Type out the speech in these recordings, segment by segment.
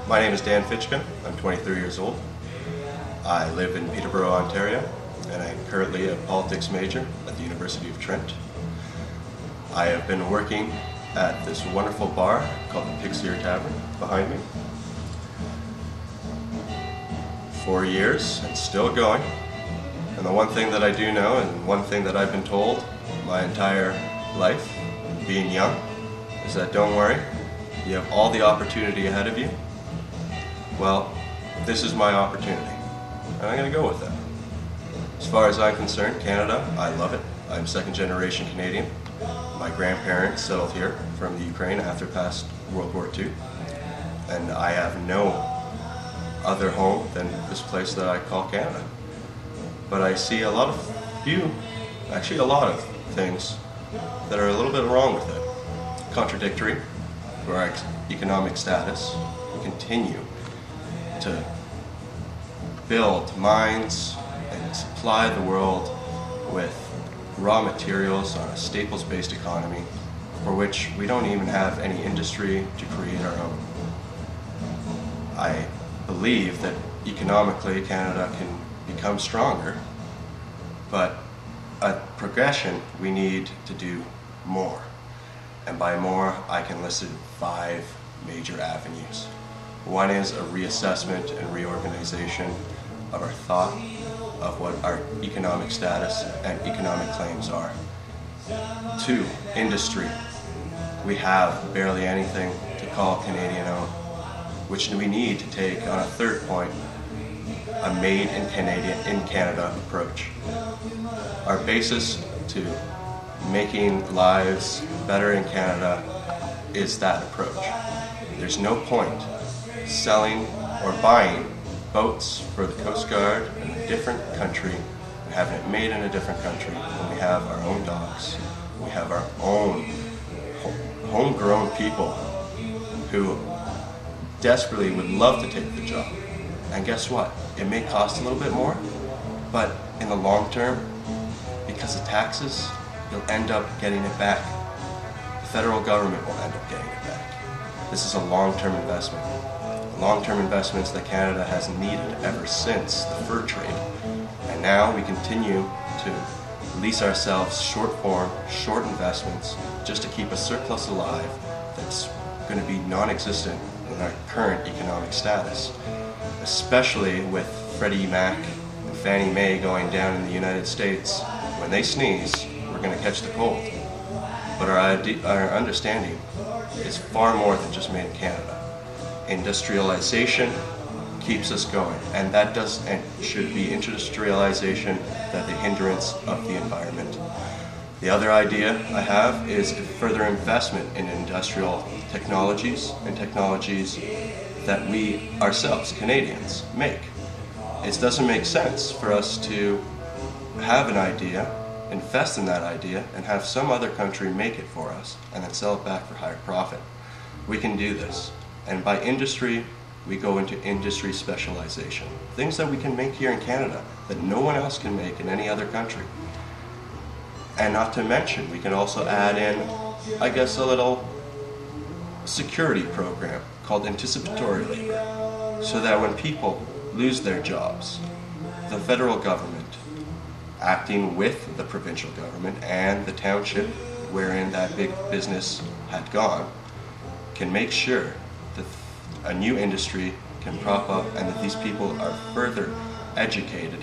My name is Dan Fitchko. I'm 23 years old. I live in Peterborough, Ontario, and I'm currently a politics major at the University of Trent. I have been working at this wonderful bar called the Pig's Ear Tavern behind me 4 years and still going. And the one thing that I do know, and one thing that I've been told my entire life, being young, is that don't worry, you have all the opportunity ahead of you. Well, this is my opportunity, and I'm going to go with that. As far as I'm concerned, Canada, I love it. I'm second generation Canadian. My grandparents settled here from the Ukraine after past World War II, and I have no other home than this place that I call Canada. But I see a lot of things that are a little bit wrong with it. Contradictory to our economic status. We continue to build mines and supply the world with raw materials on a staples-based economy for which we don't even have any industry to create our own. I believe that economically Canada can become stronger, but at progression we need to do more. And by more, I can list 5 major avenues. One is a reassessment and reorganization of our thought of what our economic status and economic claims are. 2, industry. We have barely anything to call Canadian-owned, which we need to take on a third point, a made in Canada approach. Our basis to making lives better in Canada is that approach. There's no point selling or buying boats for the Coast Guard in a different country and having it made in a different country when we have our own docks, we have our own homegrown people who desperately would love to take the job. And guess what? It may cost a little bit more, but in the long term, because of taxes, you'll end up getting it back. The federal government will end up getting it back. This is a long-term investment. Long-term investments that Canada has needed ever since the fur trade. And now we continue to lease ourselves short-form, short investments just to keep a surplus alive that's going to be non-existent in our current economic status. Especially with Freddie Mac and Fannie Mae going down in the United States. When they sneeze, we're going to catch the cold. But our understanding is far more than just made in Canada. Industrialization keeps us going, and that does and should be industrialization that the hindrance of the environment. The other idea I have is further investment in industrial technologies and technologies that we ourselves, Canadians, make. It doesn't make sense for us to have an idea, invest in that idea, and have some other country make it for us and then sell it back for higher profit. We can do this. And by industry, we go into industry specialization. Things that we can make here in Canada that no one else can make in any other country. And not to mention, we can also add in, I guess, a little security program called anticipatory labor, so that when people lose their jobs, the federal government, acting with the provincial government and the township wherein that big business had gone, can make sure that a new industry can prop up and that these people are further educated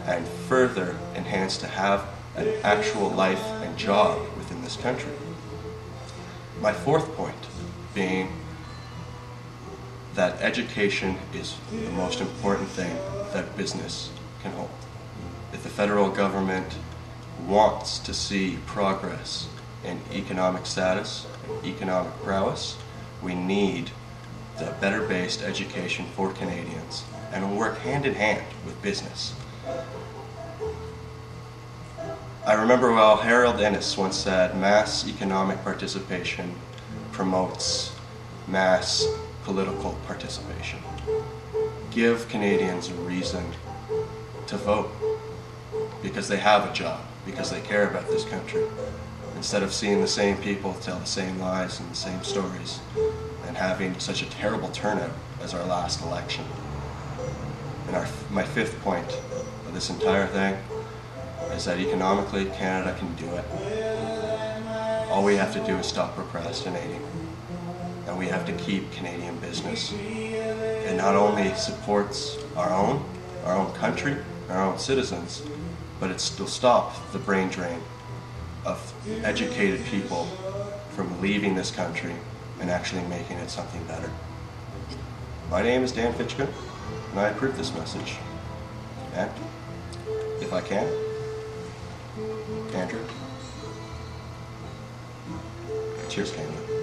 and further enhanced to have an actual life and job within this country. My fourth point being that education is the most important thing that business can hold. If the federal government wants to see progress in economic status, economic prowess, we need the better-based education for Canadians and work hand-in-hand with business. I remember well Harold Innis once said, mass economic participation promotes mass political participation. Give Canadians a reason to vote because they have a job, because they care about this country, instead of seeing the same people tell the same lies and the same stories and having such a terrible turnout as our last election. And my fifth point of this entire thing is that economically, Canada can do it. All we have to do is stop procrastinating. And we have to keep Canadian business. It not only supports our own country, our own citizens, but it will stop the brain drain of educated people from leaving this country and actually making it something better. My name is Dan Fitchko, and I approve this message. And, if I can, Andrew, cheers, Canada.